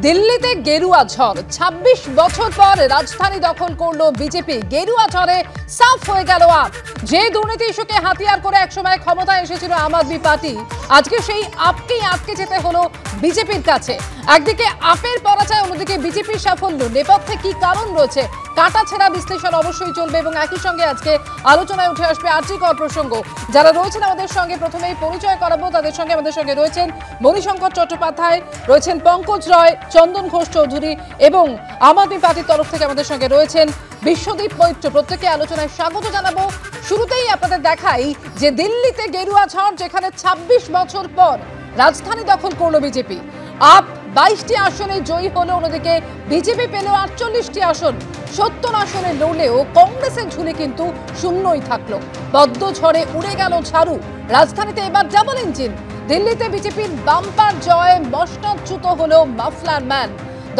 দিল্লিতে গেরুয়া ঝড় ২৬ বছর পর রাজধানী দখল করলো বিজেপি। গেরুয়া ঝড়ে সাফ হয়ে গেল আপ। যে দুর্নীতি ইস্যুকে হাতিয়ার করে একসময় ক্ষমতায় এসেছিল আম আদমি পার্টি, আজকে সেই আপকেই আটকে যেতে হলো বিজেপির কাছে। একদিকে আপের পরাজয়, অন্যদিকে বিজেপির সাফল্য। নেপথ্যে কি কারণ রয়েছে, কাটা ছেঁড়া বিশ্লেষণ অবশ্যই চলবে এবং একই সঙ্গে আজকে আলোচনায় উঠে আসবে আর্থিকর প্রসঙ্গ। যারা রয়েছেন আমাদের সঙ্গে প্রথমেই পরিচয় করাবো তাদের সঙ্গে। আমাদের সঙ্গে রয়েছেন মণিশঙ্কর চট্টোপাধ্যায়, রয়েছেন পঙ্কজ রয়, চন্দন ঘোষ চৌধুরী এবং আম আদমি পার্টির তরফ থেকে আমাদের সঙ্গে রয়েছেন বিশ্বদীপ মৈত্র। প্রত্যেকে আলোচনায় স্বাগত জানাবো। শুরুতেই আপনাদের দেখাই যে দিল্লিতে গেরুয়া ঝড়, যেখানে ২৬ বছর পর রাজধানী দখল করলো বিজেপি। আপ ২২টি আসনে জয়ী হলো, অন্যদিকে বিজেপি পেল ৪৮টি আসন। ৭০ আসনে লড়লেও কংগ্রেসের ঝুলি কিন্তু শূন্যই থাকলো। বদ্ধ ঝড়ে উড়ে গেল ঝাড়ু। রাজধানীতে এবার ডাবল ইঞ্জিন। দিল্লিতে বিজেপির বাম্পার জয়, মসনদচ্যুত হলো মাফলার ম্যান।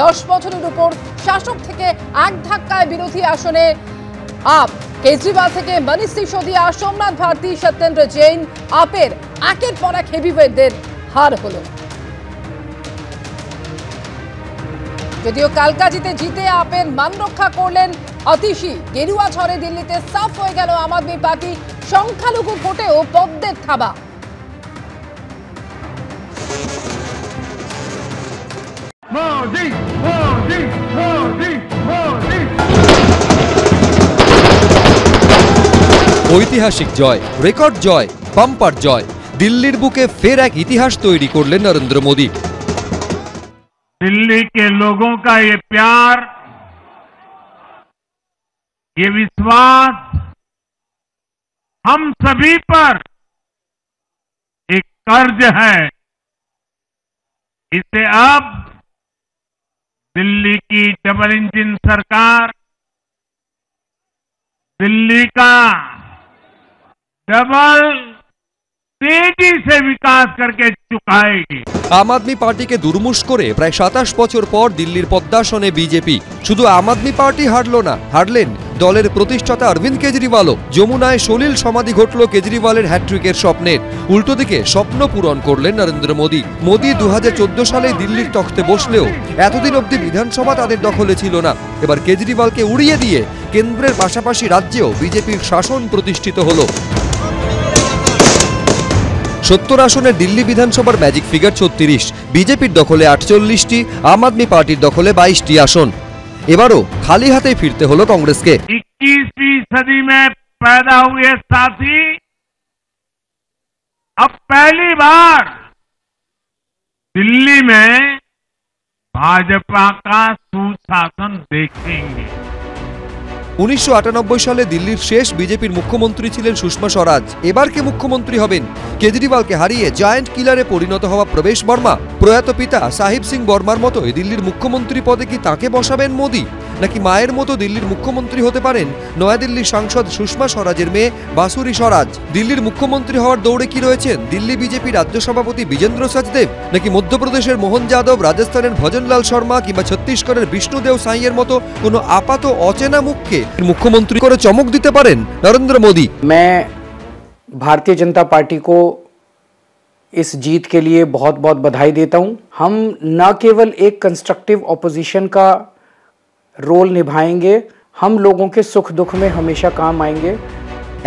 ১০ বছরের উপর শাসক থেকে এক ধাক্কায় বিরোধী আসনে আপ। কেজরিওয়াল থেকে মনীষ সিসোদিয়া, সোমনাথ ভারতী, সত্যেন্দ্র জৈন। আপের একের পর এক হেভিওয়েটদের হার হলো। যদিও কালকাজিতে জিতে আপের মান রক্ষা করলেন অতিশী। গেরুয়া ঝড়ে দিল্লিতে সাফ হয়ে গেল আম আদমি পার্টি। সংখ্যালঘু ভোটেও পদ্মের থাবা। ঐতিহাসিক জয়, রেকর্ড জয়, বাম্পার জয়। দিল্লির বুকে ফের এক ইতিহাস তৈরি করলেন নরেন্দ্র মোদী। दिल्ली के लोगों का ये प्यार, ये विश्वास हम सभी पर एक कर्ज है। इसे अब दिल्ली की डबल इंजन सरकार, दिल्ली का डबल तेजी से विकास करके चुकाएगी। আম আদমি পার্টিকে দুর্মুষ করে প্রায় ২৭ বছর পর দিল্লির পদ্মাসনে বিজেপি। শুধু আম আদমি পার্টি হারল না, হারলেন দলের প্রতিষ্ঠাতা অরবিন্দ কেজরিওয়ালও। যমুনায় সলিল সমাধি ঘটল কেজরিওয়ালের হ্যাট্রিকের স্বপ্নের। উল্টো দিকে স্বপ্ন পূরণ করলেন নরেন্দ্র মোদী। মোদী ২০১৪ সালে দিল্লির তখ্তে বসলেও এতদিন অবধি বিধানসভা তাদের দখলে ছিল না। এবার কেজরিওয়ালকে উড়িয়ে দিয়ে কেন্দ্রের পাশাপাশি রাজ্যেও বিজেপির শাসন প্রতিষ্ঠিত হলো। ৭০ আসনে দিল্লি বিধানসভার ম্যাজিক ফিগার ৩৬। বিজেপির দখলে ৪৮টি, আম আদমি পার্টির দখলে ২২টি আসন। এবারও খালি হাতে ফিরতে হলো কংগ্রেসকে। 21वीं सदी में पैदा हुए साथी अब पहली बार दिल्ली में भाजपा का सुशासन देखेंगे। ১৯৯৮ সালে দিল্লির শেষ বিজেপির মুখ্যমন্ত্রী ছিলেন সুষমা স্বরাজ। এবার কে মুখ্যমন্ত্রী হবেন? কেজরিওয়ালকে হারিয়ে জায়ান্ট কিলারে পরিণত হওয়া প্রবেশ বর্মা, প্রয়াত পিতা সাহিব সিং বর্মার মতোই দিল্লির মুখ্যমন্ত্রী পদে কি তাকে বসাবেন মোদী? নাকি মায়ের মতো দিল্লির মুখ্যমন্ত্রী হতে পারেন নয়াদিল্লির সাংসদ সুষমা স্বরাজের মেয়ে বাসুরি স্বরাজ? দিল্লির মুখ্যমন্ত্রী হওয়ার দৌড়ে কি রয়েছেন দিল্লি বিজেপি রাজ্য সভাপতি বিজেন্দ্র সচদেব, নাকি মধ্যপ্রদেশের মোহন যাদব, রাজস্থানের ভজনলাল শর্মা কিংবা ছত্তিশগড়ের বিষ্ণুদেব সাইয়ের মতো কোনো আপাত অচেনা মুখকে মুখ্যমন্ত্রী করে চমক দিতে পারেন নরেন্দ্র মোদী? मैं भारतीय जनता पार्टी को इस जीत के लिए बहुत बहुत बधाई देता हूं। हम न केवल एक कंस्ट्रक्टिव ऑपोजिशन का रोल निभाएंगे, हम लोगों के सुख दुख में हमेशा काम आएंगे।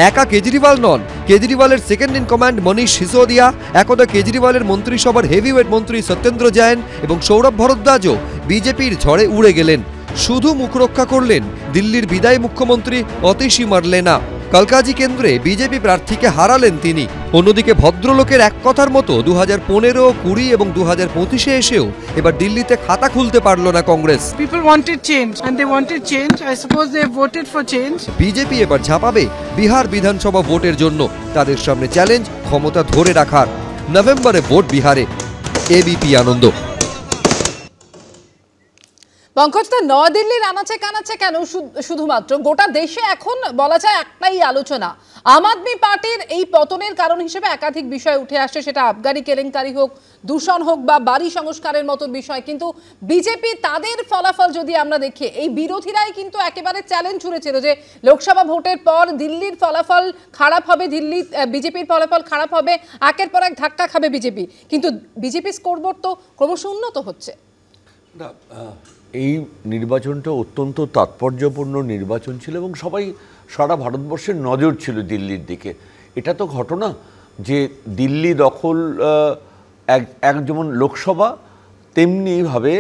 একা কেজরিওয়াল নন, কেজরিওয়ালের সেকেন্ড ইন কমান্ড মনীষ সিসোদিয়া, একদা কেজরিওয়ালের মন্ত্রিসভার হেভিওয়েট মন্ত্রী সত্যেন্দ্র জৈন এবং সৌরভ ভরদ্বাজও বিজেপির ঝড়ে উড়ে গেলেন। শুধু মুখ রক্ষা করলেন দিল্লির বিদায়ী মুখ্যমন্ত্রী অতিশী মারলেনা। কালকাজি কেন্দ্রে বিজেপি প্রার্থীকে হারালেন তিনি। অন্যদিকে ভদ্রলোকের এক কথার মতো ২০১৫, ২০ এবং ২০২৫-এ এসেও এবার দিল্লিতে খাতা খুলতে পারল না কংগ্রেস। বিজেপি এবার ঝাঁপাবে বিহার বিধানসভা ভোটের জন্য। তাদের সামনে চ্যালেঞ্জ ক্ষমতা ধরে রাখার। নভেম্বরে ভোট বিহারে। এবিপি আনন্দ। পঙ্কজদা, নয়াদিল্লির আনাচে কানাচে কেন শুধুমাত্র, গোটা দেশে এখন বলা যায় একটাই আলোচনা। আম আদমি পার্টির এই পতনের কারণ হিসেবে একাধিক বিষয় উঠে আসছে, সেটা আবগারি কেলেঙ্কারি হোক, দূষণ হোক বা বাড়ি সংস্কারের মতো বিষয়। কিন্তু বিজেপি তাদের ফলাফল যদি আমরা দেখি, এই বিরোধীরাই কিন্তু একেবারে চ্যালেঞ্জ ছুড়েছিল যে লোকসভা ভোটের পর দিল্লির ফলাফল খারাপ হবে, বিজেপির ফলাফল খারাপ হবে, একের পর এক ধাক্কা খাবে বিজেপি। কিন্তু বিজেপি স্কোরবোর্ড তো ক্রমশ উন্নত হচ্ছে। না, এই নির্বাচনটা অত্যন্ত তাৎপর্যপূর্ণ নির্বাচন ছিল এবং সবাই সারা ভারতবর্ষের নজর ছিল দিল্লির দিকে। এটা তো ঘটনা যে দিল্লি দখল এক যেমন লোকসভা তেমনিভাবে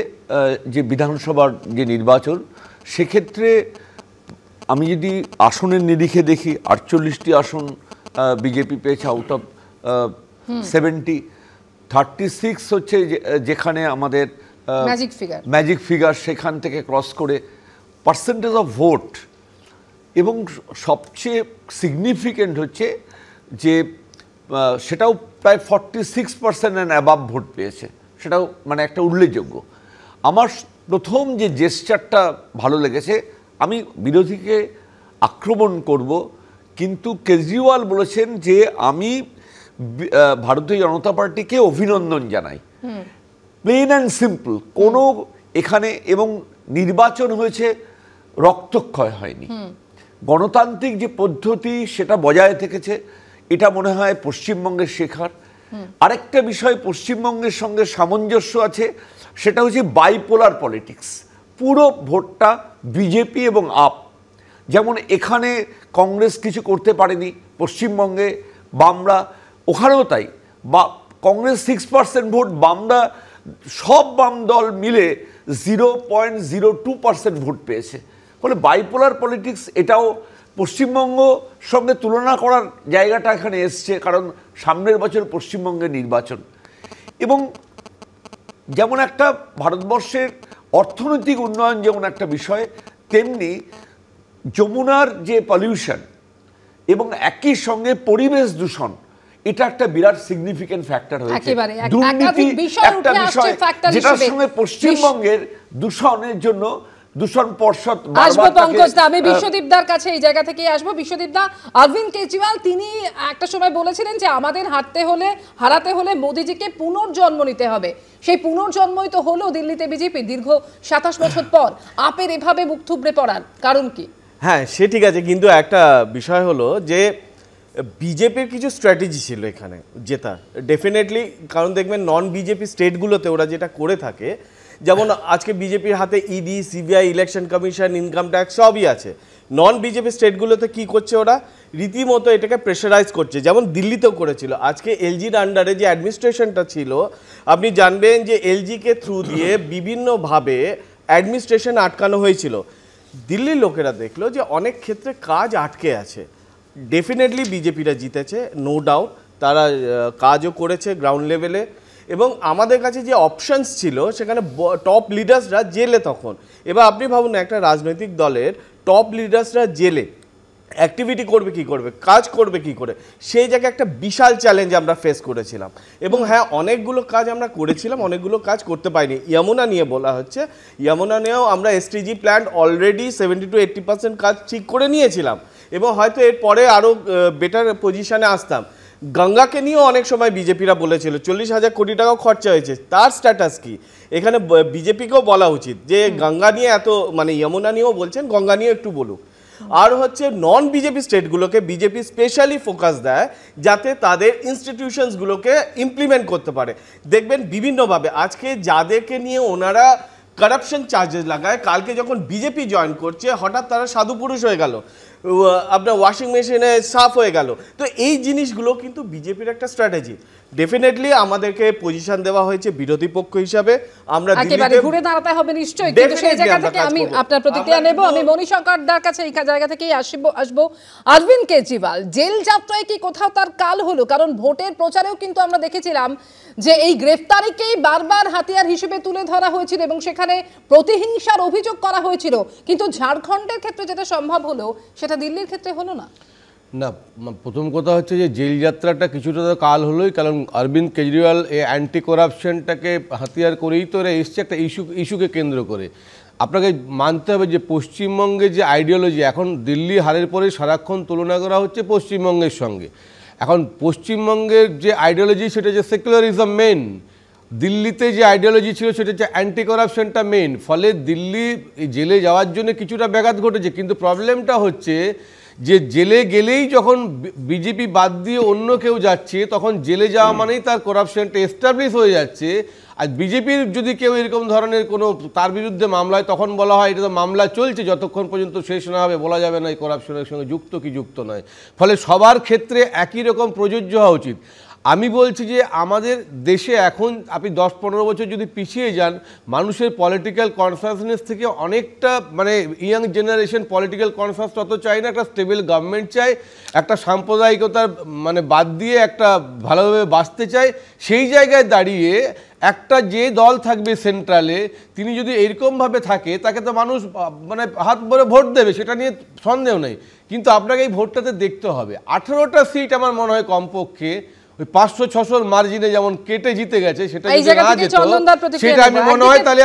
যে বিধানসভার যে নির্বাচন, সেক্ষেত্রে আমি যদি আসনের নিরিখে দেখি 48টি আসন বিজেপি পেয়েছে আউট অফ 70, 36 হচ্ছে যেখানে আমাদের ম্যাজিক ফিগার সেখান থেকে ক্রস করে পার্সেন্টেজ অফ ভোট, এবং সবচেয়ে সিগনিফিক্যান্ট হচ্ছে যে সেটাও প্রায় 46% অ্যান্ড অ্যাবাভ ভোট পেয়েছে, সেটাও মানে একটা উল্লেখযোগ্য। আমার প্রথম যে জেস্চারটা ভালো লেগেছে, আমি বিরোধীকে আক্রমণ করব, কিন্তু কেজরিওয়াল বলেছেন যে আমি ভারতীয় জনতা পার্টিকে অভিনন্দন জানাই, প্লেন অ্যান্ড সিম্পল। কোনো এখানে এবং নির্বাচন হয়েছে, রক্তক্ষয় হয়নি, গণতান্ত্রিক যে পদ্ধতি সেটা বজায় থেকেছে, এটা মনে হয় পশ্চিমবঙ্গের শেখার। আরেকটা বিষয় পশ্চিমবঙ্গের সঙ্গে সামঞ্জস্য আছে, সেটা হচ্ছে বাইপোলার পলিটিক্স। পুরো ভোটটা বিজেপি এবং আপ, যেমন এখানে কংগ্রেস কিছু করতে পারেনি, পশ্চিমবঙ্গে বামরা, ওখানেও তাই, বা কংগ্রেস 6% ভোট, বামরা সব বাম দল মিলে 0.02% ভোট পেয়েছে। ফলে বাইপোলার পলিটিক্স এটাও পশ্চিমবঙ্গ সঙ্গে তুলনা করার জায়গাটা এখানে এসছে, কারণ সামনের বছর পশ্চিমবঙ্গের নির্বাচন। এবং যেমন একটা ভারতবর্ষের অর্থনৈতিক উন্নয়ন যেমন একটা বিষয়, তেমনি যমুনার যে পলিউশন এবং একই সঙ্গে পরিবেশ দূষণ, এটা একটা বিরাট সিগনিফিক্যান্ট ফ্যাক্টর হয়েছে। দুর্নীতি একটা বিষয় যেটার সঙ্গে পশ্চিমবঙ্গের দূষণের জন্য দূষণ পর্ষদ আসবো। পঙ্কজদা, আমি বিশ্বদীপদার কাছে এই জায়গা থেকেই আসবো। বিশ্বদীপদা, অরবিন্দ কেজরিওয়াল তিনি একটা সময় বলেছিলেন যে আমাদের হারাতে হলে মোদিজিকে পুনর্জন্ম নিতে হবে। সেই পুনর্জন্মই তো হলো দিল্লিতে বিজেপি দীর্ঘ 27 বছর পর। আপের এভাবে মুখ থুবড়ে পড়ার কারণ কি? হ্যাঁ, সে ঠিক আছে, কিন্তু একটা বিষয় হলো যে বিজেপির কিছু স্ট্র্যাটেজি ছিল এখানে জেতার, ডেফিনেটলি। কারণ দেখবেন নন বিজেপি স্টেটগুলোতে ওরা যেটা করে থাকে, যেমন আজকে বিজেপির হাতে ED, CBI, election commission, income tax সবই আছে। নন বিজেপি স্টেটগুলোতে কি করছে, ওরা রীতিমতো এটাকে প্রেশারাইজ করছে, যেমন দিল্লিতেও করেছিল। আজকে এলজির আন্ডারে যে অ্যাডমিনিস্ট্রেশনটা ছিল, আপনি জানবেন যে এলজিকে থ্রু দিয়ে বিভিন্নভাবে অ্যাডমিনিস্ট্রেশন আটকানো হয়েছিল। দিল্লির লোকেরা দেখলো যে অনেক ক্ষেত্রে কাজ আটকে আছে। ডেফিনেটলি বিজেপিরা জিতেছে, নো ডাউট, তারা কাজও করেছে গ্রাউন্ড লেভেলে। এবং আমাদের কাছে যে অপশানস ছিল, সেখানে টপ লিডার্সরা জেলে তখন। এবার আপনি ভাবুন, একটা রাজনৈতিক দলের টপ লিডার্সরা জেলে অ্যাক্টিভিটি করবে কি করবে, কাজ করবে কি করে, সেই জায়গায় একটা বিশাল চ্যালেঞ্জ আমরা ফেস করেছিলাম। এবং হ্যাঁ, অনেকগুলো কাজ আমরা করেছিলাম, অনেকগুলো কাজ করতে পারিনি। যমুনা নিয়ে বলা হচ্ছে, যমুনা নিয়েও আমরা এসটিজি প্ল্যান অলরেডি 70 to 80% কাজ ঠিক করে নিয়েছিলাম, এবং হয়তো এরপরে আরও বেটার পজিশনে আসতাম। গঙ্গাকে নিয়েও অনেক সময় বিজেপিরা বলেছিল 40,000 কোটি টাকাও খরচা হয়েছে, তার স্ট্যাটাস কি? এখানে বিজেপিকেও বলা উচিত যে গঙ্গা নিয়ে এত, মানে যমুনা নিয়েও বলছেন, গঙ্গা নিয়েও একটু বলুক। আর হচ্ছে নন বিজেপি স্টেটগুলোকে বিজেপি স্পেশালি ফোকাস দেয় যাতে তাদের ইনস্টিটিউশনসগুলোকে ইমপ্লিমেন্ট করতে পারে। দেখবেন বিভিন্নভাবে আজকে যাদেরকে নিয়ে ওনারা কারাপশন চার্জেস লাগায়, কালকে যখন বিজেপি জয়েন করছে হঠাৎ তারা সাধু পুরুষ হয়ে গেল, আপনার ওয়াশিং মেশিনে সাফ হয়ে গেল। তো এই জিনিসগুলো কিন্তু বিজেপির একটা স্ট্র্যাটেজি। ডেফিনেটলি আমাদেরকে পজিশন দেওয়া হয়েছে বিরোধী পক্ষ হিসাবে, আমরা একেবারে ঘুরে দাঁড়াতে হবে নিশ্চয়ই, কিন্তু সেই জায়গা থেকে আমি আপনার প্রতিক্রিয়া নেব। আমি মণিশঙ্করদার কাছে এই জায়গা থেকেই আসবো। অরবিন্দ কেজরিওয়াল জেল যাত্রায় কি কোথাও তার কাল হলো? কারণ ভোটের প্রচারেও কিন্তু আমরা দেখেছিলাম যে এই গ্রেফতারিকেই বারবার হাতিয়ার হিসেবে তুলে ধরা হয়েছিল এবং সেখানে প্রতিহিংসার অভিযোগ করা হয়েছিল, কিন্তু ঝাড়খণ্ডের ক্ষেত্রে যেটা সম্ভব হলো সেটা দিল্লির ক্ষেত্রে হলো না। না, প্রথম কথা হচ্ছে যে জেল যাত্রাটা কিছুটা তো কাল হলোই, কারণ অরবিন্দ কেজরিওয়াল এই অ্যান্টি করাপশনটাকে হাতিয়ার করেই তো এসছে একটা ইস্যুকে কেন্দ্র করে। আপনাকে মানতে হবে যে পশ্চিমবঙ্গের যে আইডিওলজি, এখন দিল্লি হারের পরে সারাক্ষণ তুলনা করা হচ্ছে পশ্চিমবঙ্গের সঙ্গে। এখন পশ্চিমবঙ্গের যে আইডিওলজি সেটা যে সেকুলারিজম মেন, দিল্লিতে যে আইডিওলজি ছিল সেটা হচ্ছে অ্যান্টি করাপশনটা মেন। ফলে দিল্লি জেলে যাওয়ার জন্য কিছুটা ব্যাঘাত ঘটেছে, কিন্তু প্রবলেমটা হচ্ছে যে জেলে গেলেই যখন বিজেপি বাদ দিয়ে অন্য কেউ যাচ্ছে তখন জেলে যাওয়া মানেই তার করাপশনটা এস্টাবলিশ হয়ে যাচ্ছে। আর বিজেপির যদি কেউ এরকম ধরনের কোনো তার বিরুদ্ধে মামলা হয় তখন বলা হয় এটা তো মামলা চলছে, যতক্ষণ পর্যন্ত শেষ না হবে বলা যাবে না এই করাপশনের সঙ্গে যুক্ত কি যুক্ত নয়। ফলে সবার ক্ষেত্রে একই রকম প্রযোজ্য হওয়া উচিত। আমি বলছি যে আমাদের দেশে এখন আপনি 10-15 বছর যদি পিছিয়ে যান, মানুষের পলিটিক্যাল কনসাসনেস থেকে অনেকটা মানে ইয়াং জেনারেশন পলিটিক্যাল কনসাস তত চাই না, একটা স্টেবল গভর্নমেন্ট চাই, একটা সাম্প্রদায়িকতার মানে বাদ দিয়ে একটা ভালোভাবে বাঁচতে চাই। সেই জায়গায় দাঁড়িয়ে একটা যে দল থাকবে সেন্ট্রালে তিনি যদি এরকমভাবে থাকে তাকে তো মানুষ মানে হাত ভরে ভোট দেবে, সেটা নিয়ে সন্দেহ নেই। কিন্তু আপনাকে এই ভোটটাতে দেখতে হবে 18টা সিট আমার মনে হয় কমপক্ষে ওই 500-600 মার্জিনে যেমন কেটে জিতে গেছে, সেটা যদি না যেত সেটা আমি মনে হয় তাহলে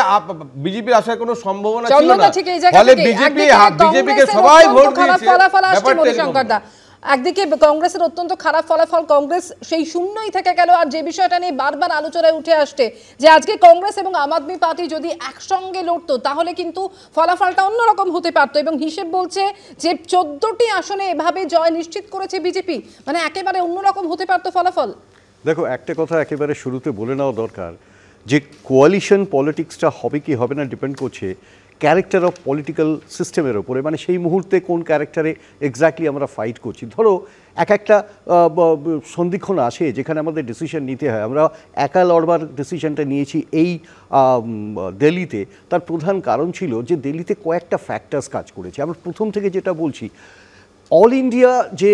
বিজেপির আসার কোনো সম্ভাবনা ছিল না। ফলে বিজেপিকে সবাই ভোট দিয়েছে। একদিকে কংগ্রেসের অত্যন্ত খারাপ ফলাফল, কংগ্রেস সেই শূন্যই থেকে গেল। আর যে বিষয়টা নিয়ে বারবার আলোচনায় উঠে আসছে যে আজকে কংগ্রেস এবং আম আদমি পার্টি যদি একসঙ্গে লড়তো তাহলে কিন্তু ফলাফলটা অন্যরকম হতে পারতো। এবং হিসেব বলছে যে 14টি আসনে এভাবে জয় নিশ্চিত করেছে বিজেপি, মানে একেবারে অন্যরকম হতে পারতো ফলাফল। দেখো, একটা কথা একেবারে শুরুতে বলে নেওয়া দরকার যে কোয়ালিশন পলিটিক্সটা হবে কি হবে না ডিপেন্ড করছে ক্যারেক্টার অফ পলিটিক্যাল সিস্টেমের ওপরে, মানে সেই মুহূর্তে কোন ক্যারেক্টারে এক্স্যাক্টলি আমরা ফাইট করছি। ধরো একটা সন্ধিক্ষণ আসে যেখানে আমাদের ডিসিশন নিতে হয়। আমরা একা লড়বার ডিসিশনটা নিয়েছি এই দিল্লিতে, তার প্রধান কারণ ছিল যে দিল্লিতে কয়েকটা ফ্যাক্টার্স কাজ করেছে। আমরা প্রথম থেকে যেটা বলছি, অল ইন্ডিয়া যে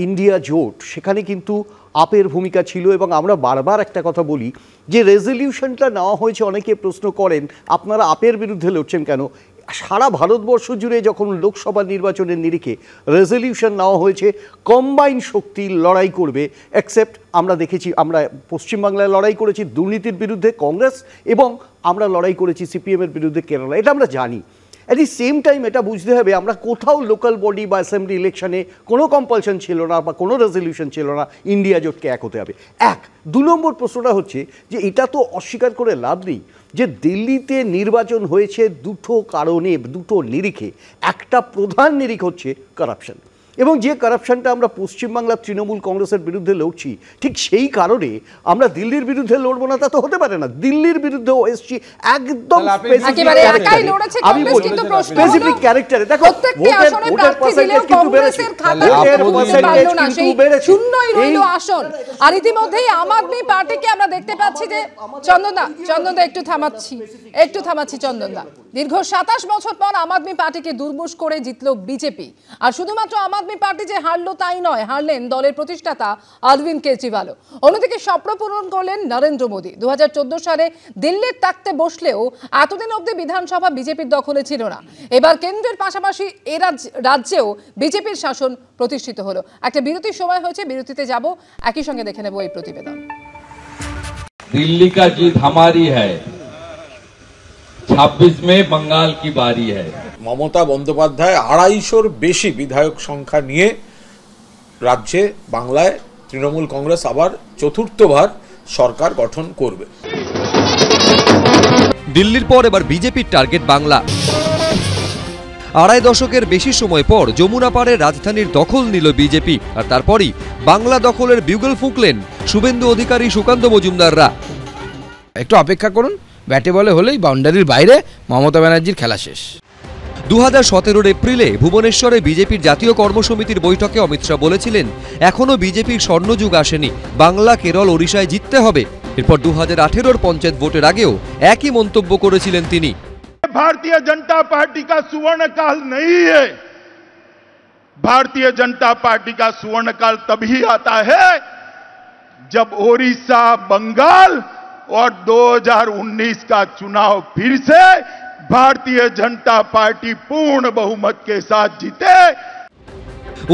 ইন্ডিয়া জোট সেখানে কিন্তু আপের ভূমিকা ছিল। এবং আমরা বারবার একটা কথা বলি যে রেজলিউশনটা নেওয়া হয়েছে, অনেকে প্রশ্ন করেন আপনারা আপের বিরুদ্ধে লড়ছেন কেন। সারা ভারতবর্ষ জুড়ে যখন লোকসভা নির্বাচনের নিরিখে রেজলিউশন নেওয়া হয়েছে কম্বাইন শক্তি লড়াই করবে, এক্সেপ্ট আমরা দেখেছি আমরা পশ্চিমবাংলায় লড়াই করেছি দুর্নীতির বিরুদ্ধে কংগ্রেস, এবং আমরা লড়াই করেছি সিপিএমের বিরুদ্ধে কেরালা, এটা আমরা জানি। অ্যাট দি সেম টাইম এটা বুঝতে হবে আমরা কোথাও লোকাল বডি বা অ্যাসেম্বলি ইলেকশনে কোনো কম্পালশন ছিল না বা কোনো রেজলিউশন ছিল না ইন্ডিয়া জোটকে এক হতে হবে। 2 নম্বর প্রশ্নটা হচ্ছে যে এটা তো অস্বীকার করে লাভ নেই যে দিল্লিতে নির্বাচন হয়েছে দুটো কারণে, দুটো নিরিখে। একটা প্রধান নিরিখ হচ্ছে কারাপশন, এবং যে কারাপশনটা আমরা পশ্চিমবাংলার তৃণমূল কংগ্রেসের বিরুদ্ধে লড়ছি ঠিক সেই কারণে আমরা দিল্লির বিরুদ্ধে লড়বো না তা তো হতে পারে না। দিল্লির বিরুদ্ধেও এসছি একদম আমি বলি স্পেসিফিক ক্যারেক্টারে। দেখো ভোটের পার্সেন্টেজ কিন্তু বেড়েছে, শূন্যই রইল আসন। আর ইতিমধ্যেই আম আদমি পার্টিকে আমরা দেখতে পাচ্ছি যে চন্দনদা একটু থামাচ্ছি চন্দনদা, দীর্ঘ 27 বছর পর আম আদমি পার্টিকে দুর্মুষ করে জিতলো বিজেপি। আর শুধুমাত্র আম আদমি পার্টি যে হারলো তাই নয়, হারলেন দলের প্রতিষ্ঠাতা অরবিন্দ কেজরিওয়ালও। অন্যদিকে স্বপ্ন পূরণ করলেন নরেন্দ্র মোদী। 2014 সালে দিল্লির তাকতে বসলেও এতদিন অবধি বিধানসভা বিজেপির দখলে ছিল না। এবার কেন্দ্রের পাশাপাশি এ রাজ্যেও বিজেপির শাসন প্রতিষ্ঠিত হলো। একটা বিরতির সময় হয়েছে, বিরতিতে যাব, একই সঙ্গে দেখে নেব এই প্রতিবেদন। दिल्ली का जीत हमारी है, 26 में बंगाल की बारी है। মমতা বন্দ্যোপাধ্যায় 250-র বেশি বিধায়ক সংখ্যা নিয়ে রাজ্যে বাংলায় তৃণমূল কংগ্রেস আবার চতুর্থবার সরকার গঠন করবে। দিল্লির পর এবার বিজেপির টার্গেট বাংলা। 2.5 দশকের বেশি সময় পর যমুনা পাড়ে রাজধানীর দখল নিল বিজেপি, আর তারপরই বাংলা দখলের বিউগল ফুঁকলেন শুভেন্দু অধিকারী, সুকান্ত মজুমদাররা। একটু অপেক্ষা করুন, ব্যাটে বলে হলেই বাউন্ডারির বাইরে মমতা ব্যানার্জির খেলা শেষ। 2017 এপ্রিলে ভুবনেশ্বরে বিজেপির জাতীয় কর্মসমিতির বৈঠকে অমিত শাহ বলেছিলেন এখনো বিজেপির স্বর্ণযুগ আসেনি, বাংলা, কেরল, ওড়িশায় জিততে হবে। এরপর 2018-র পঞ্চায়েত ভোটের আগেও একই মন্তব্য করেছিলেন তিনি। भारतीय जनता पार्टी का सुवर्ण काल नहीं है। भारतीय जनता पार्टी का स्वर्ण काल तभी आता है जब ओडिशा, बंगाल और 2019 का चुनाव फिर से भारतीय जनता पार्टी पूर्ण बहुमत के साथ जीते।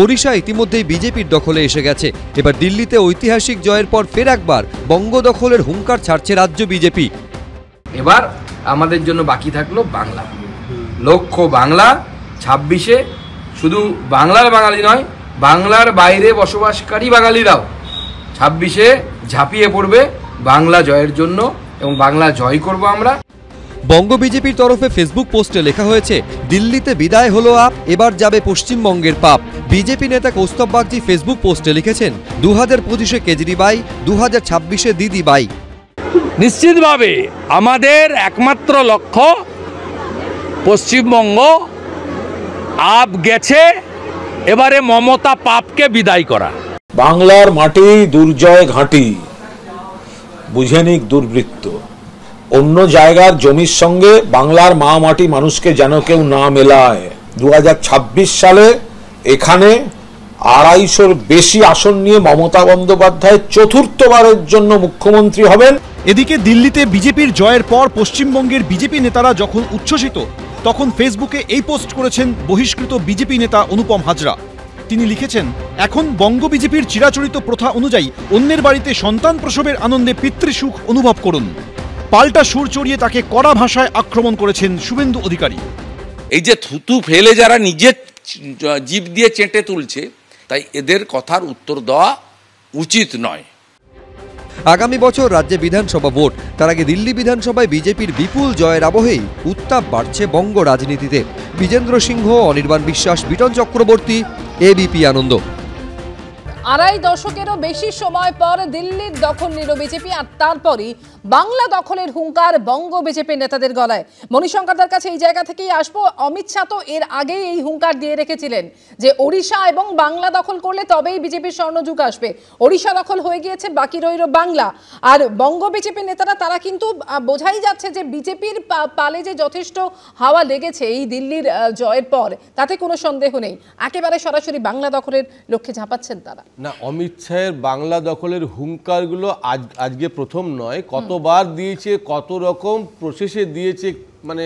ওড়িশা ইতিমধ্যেই বিজেপির দখলে এসে গেছে। এবার দিল্লিতে ঐতিহাসিক জয়ের পর ফের একবার বঙ্গ দখলের হুঙ্কার ছাড়ছে রাজ্য বিজেপি। এবার আমাদের জন্য বাকি থাকলো বাংলা। লক্ষ্য বাংলা। 26-এ শুধু বাংলার বাঙালি নয়, বাংলার বাইরে বসবাসকারী বাঙালিরাও 26-এ ঝাঁপিয়ে পড়বে বাংলা জয়ের জন্য, এবং বাংলা জয় করব আমরা। বঙ্গ বিজেপির তরফে ফেসবুক পোস্টে লেখা হয়েছে, দিল্লিতে বিদায় হলো আপ, এবার যাবে পশ্চিমবঙ্গের পাপ। বিজেপি নেতা কৌস্তব বাগচি ফেসবুক পোস্টে লিখেছেন, 2025-এ কেজরিবাই, 2026-এ দিদিবাই। নিশ্চিতভাবে আমাদের একমাত্র লক্ষ্য পশ্চিমবঙ্গ আপ গেছে, এবারে মমতা পাপকে বিদায় করা। বাংলার মাটি দুর্জয় ঘাঁটি, বুঝেনিক দুর্বৃত্ত। অন্য জায়গার জমির সঙ্গে বাংলার মা মাটি মানুষকে যেন কেউ না মেলায়। 2026 সালে এখানে 250-র বেশি আসন নিয়ে মমতা বন্দ্যোপাধ্যায় চতুর্থবারের জন্য মুখ্যমন্ত্রী হবেন। এদিকে দিল্লিতে বিজেপির জয়ের পর পশ্চিমবঙ্গের বিজেপি নেতারা যখন উচ্ছ্বসিত, তখন ফেসবুকে এই পোস্ট করেছেন বহিষ্কৃত বিজেপি নেতা অনুপম হাজরা। তিনি লিখেছেন, এখন বঙ্গ বিজেপির চিরাচরিত প্রথা অনুযায়ী অন্যের বাড়িতে সন্তান প্রসবের আনন্দে পিতৃসুখ অনুভব করুন। পাল্টা সুর চড়িয়ে তাকে কড়া ভাষায় আক্রমণ করেছেন শুভেন্দু অধিকারী। এই যে থুতু ফেলে যারা নিজের জিভ দিয়ে চেটে তুলছে, তাই এদের কথার উত্তর দেওয়া উচিত নয়। আগামী বছর রাজ্যে বিধানসভা ভোট, তার আগে দিল্লি বিধানসভায় বিজেপির বিপুল জয়ের আবহেই উত্তাপ বাড়ছে বঙ্গ রাজনীতিতে। বিজেন্দ্র সিংহ, অনির্বাণ বিশ্বাস, বিটন চক্রবর্তী, এবিপি আনন্দ। আড়াই দশকেরও বেশি সময় পর দিল্লির দখল নিল বিজেপি, আর তারপরই বাংলা দখলের হুঙ্কার বঙ্গ বিজেপির নেতাদের গলায়। মণিশঙ্করদার কাছে এই জায়গা থেকেই আসবো। অমিত শাহ তো এর আগেই এই হুঙ্কার দিয়ে রেখেছিলেন যে ওড়িশা এবং বাংলা দখল করলে তবেই বিজেপির স্বর্ণযুগ আসবে। ওড়িশা দখল হয়ে গিয়েছে, বাকি রইল বাংলা। আর বঙ্গ বিজেপির নেতারা তারা কিন্তু বোঝাই যাচ্ছে যে বিজেপির পালে যে যথেষ্ট হাওয়া লেগেছে এই দিল্লির জয়ের পর, তাতে কোনো সন্দেহ নেই, একেবারে সরাসরি বাংলা দখলের লক্ষ্যে ঝাঁপাচ্ছেন তারা। না, অমিত শাহের বাংলা দখলের হুঙ্কারগুলো আজকে প্রথম নয়, কতবার দিয়েছে, কত রকম প্রসেসে দিয়েছে, মানে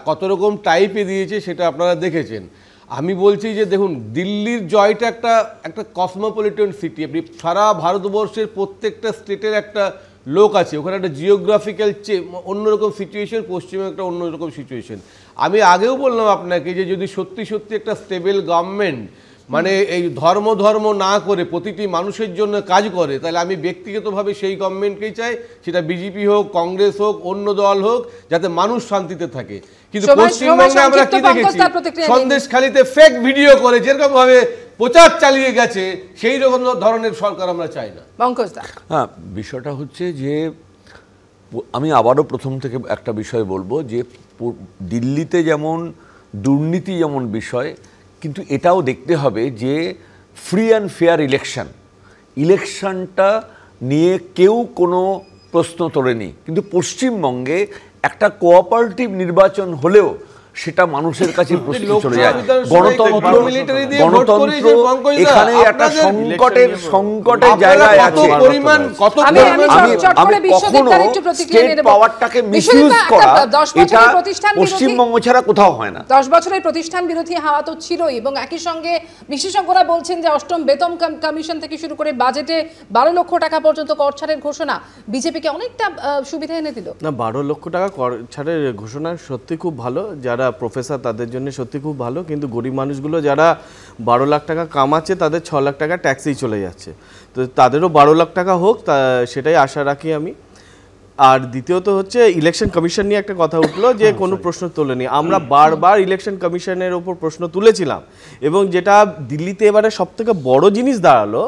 কত রকম টাইপে দিয়েছে সেটা আপনারা দেখেছেন। আমি বলছি যে দেখুন, দিল্লির জয়টা একটা কসমোপলিটন সিটি। আপনি সারা ভারতবর্ষের প্রত্যেকটা স্টেটের একটা লোক আছে, ওখানে একটা জিওগ্রাফিক্যাল অন্যরকম সিচুয়েশন, পশ্চিমে একটা অন্যরকম সিচুয়েশন। আমি আগেও বললাম আপনাকে যে যদি সত্যি সত্যি একটা স্টেবল গভর্নমেন্ট মানে এই ধর্ম না করে প্রতিটি মানুষের জন্য কাজ করে, তাহলে আমি ব্যক্তিগতভাবে সেই গভর্নমেন্টকেই চাই, সেটা বিজেপি হোক, কংগ্রেস হোক, অন্য দল হোক, যাতে মানুষ শান্তিতে থাকে। কিন্তু পশ্চিমবঙ্গে আমরা কি দেখেছি, সন্দেশখালীতে ফেক ভিডিও করে যেরকম ভাবে প্রচার চালিয়ে গেছে, সেই রকম ধরনের সরকার আমরা চাই না। হ্যাঁ, বিষয়টা হচ্ছে যে আমি আবারও প্রথম থেকে একটা বিষয় বলবো যে দিল্লিতে যেমন দুর্নীতি যেমন বিষয়, কিন্তু এটাও দেখতে হবে যে ফ্রি অ্যান্ড ফেয়ার ইলেকশনটা নিয়ে কেউ কোনো প্রশ্ন তোলেনি। কিন্তু পশ্চিমবঙ্গে একটা কোঅপারেটিভ নির্বাচন হলেও সেটা মানুষের কাছে প্রশ্ন চলে যায়। গণতন্ত্র এখানে একটা সংকটের জায়গায় আছে। আমি কখনো স্টেট পাওয়ারটাকে মিসইউজ করা, এটা পশ্চিমবঙ্গ ছাড়া কোথাও হয় না। 10 বছরের প্রতিষ্ঠান বিরোধী হাওয়া তো ছিলই, এবং একই সঙ্গে বিশেষজ্ঞরা বলছেন যে অষ্টম বেতন কমিশন থেকে শুরু করে বাজেটে 12 লক্ষ টাকা পর্যন্ত কর ছাড়ের ঘোষণা বিজেপিকে অনেকটা সুবিধা এনে দিল। না, 12 লক্ষ টাকা কর ছাড়ের ঘোষণা সত্যি খুব ভালো, যারা প্রফেসর তাদের জন্য সত্যি খুব ভালো। কিন্তু গরিব মানুষগুলো যারা 12 লাখ টাকা কামাচ্ছে, তাদের 6 লাখ টাকা ট্যাক্সেই চলে যাচ্ছে। তো তাদেরও 12 লাখ টাকা হোক, সেটাই আশা রাখি আমি। আর দ্বিতীয়ত হচ্ছে ইলেকশন কমিশন নিয়ে একটা কথা উঠলো যে কোনো প্রশ্ন তোলেনি। আমরা বারবার ইলেকশন কমিশনের ওপর প্রশ্ন তুলেছিলাম, এবং যেটা দিল্লিতে এবারে সবথেকে বড় জিনিস দাঁড়ালো,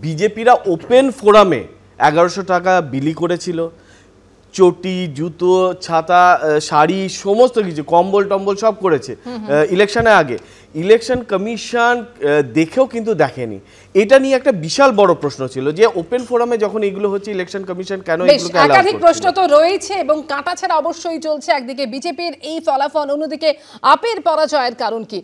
বিজেপিরা ওপেন ফোরামে 1100 টাকা বিলি করেছিল। চটি, জুতো, ছাতা, শাড়ি, সমস্ত কিছু, কম্বল টম্বল সব করেছে ইলেকশনের আগে। ইলেকশন কমিশন দেখেও কিন্তু দেখেনি। এটা নিয়ে একটা বিশাল বড় প্রশ্ন ছিল যে ওপেন ফোরামে যখন এগুলো হচ্ছে, ইলেকশন কমিশন কেন এগুলোকে অ্যালাউ করছে? একাধিক প্রশ্ন তো রয়েছে, এবং কাটাছেড়া অবশ্যই চলছে। একদিকে বিজেপির এই ফলাফল, অন্যদিকে আপের পরাজয়ের কারণ কি?